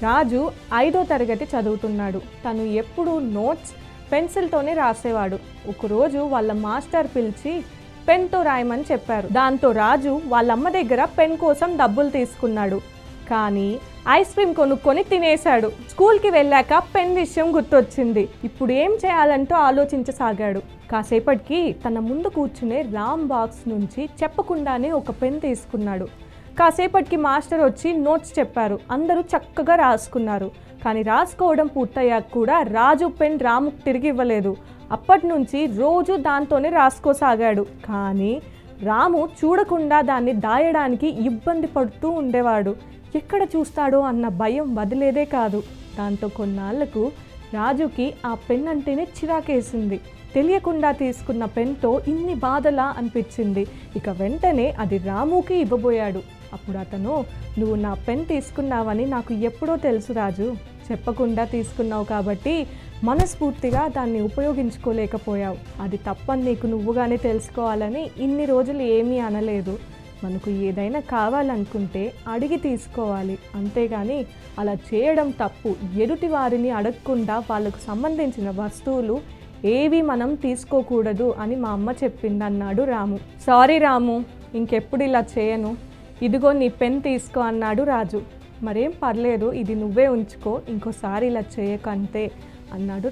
రాజు 5వ తరగతి చదువుతున్నాడు. తను ఎప్పుడూ నోట్స్ పెన్సిల్తోనే రాసేవాడు. ఒకరోజు వాళ్ళ మాస్టర్ పిలిచి పెన్తో రాయమని చెప్పారు. దాంతో రాజు వాళ్ళమ్మ దగ్గర పెన్ కోసం డబ్బులు తీసుకున్నాడు. కానీ ఐస్ క్రీమ్ కొనుక్కొని తినేశాడు. స్కూల్కి వెళ్ళాక పెన్ విషయం గుర్తొచ్చింది. ఇప్పుడు ఏం చేయాలంటూ ఆలోచించసాగాడు. కాసేపటికి తన ముందు కూర్చునే రామ్ బాక్స్ నుంచి చెప్పకుండానే ఒక పెన్ తీసుకున్నాడు. కాసేపటికి మాస్టర్ వచ్చి నోట్స్ చెప్పారు. అందరూ చక్కగా రాసుకున్నారు. కానీ రాసుకోవడం పూర్తయ్యాక కూడా రాజు పెన్ రాముకు తిరిగి ఇవ్వలేదు. అప్పటి నుంచి రోజు దాంతోనే రాసుకోసాగాడు. కానీ రాము చూడకుండా దాన్ని దాయడానికి ఇబ్బంది పడుతూ ఉండేవాడు. ఎక్కడ చూస్తాడో అన్న భయం వదిలేదే కాదు. దాంతో కొన్నాళ్లకు రాజుకి ఆ పెన్ అంటేనే చిరాకేసింది. తెలియకుండా తీసుకున్న పెన్తో ఇన్ని బాధలా అనిపించింది. ఇక వెంటనే అది రాముకి ఇవ్వబోయాడు. అప్పుడు అతను, నువ్వు నా పెన్ తీసుకున్నావని నాకు ఎప్పుడో తెలుసు రాజు. చెప్పకుండా తీసుకున్నావు కాబట్టి మనస్ఫూర్తిగా దాన్ని ఉపయోగించుకోలేకపోయావు. అది తప్పని నీకు నువ్వుగానే తెలుసుకోవాలని ఇన్ని రోజులు ఏమీ అనలేదు. మనకు ఏదైనా కావాలనుకుంటే అడిగి తీసుకోవాలి, అంతేగాని అలా చేయడం తప్పు. ఎదుటి వారిని అడగకుండా వాళ్ళకు సంబంధించిన వస్తువులు ఏవి మనం తీసుకోకూడదు అని మా అమ్మ చెప్పింది అన్నాడు రాము. సారీ రాము, ఇంకెప్పుడు ఇలా చేయను. ఇదిగో నీ పెన్ తీసుకో అన్నాడు రాజు. మరేం పర్లేదు, ఇది నువ్వే ఉంచుకో, ఇంకోసారి ఇలా చేయకంతే అన్నాడు.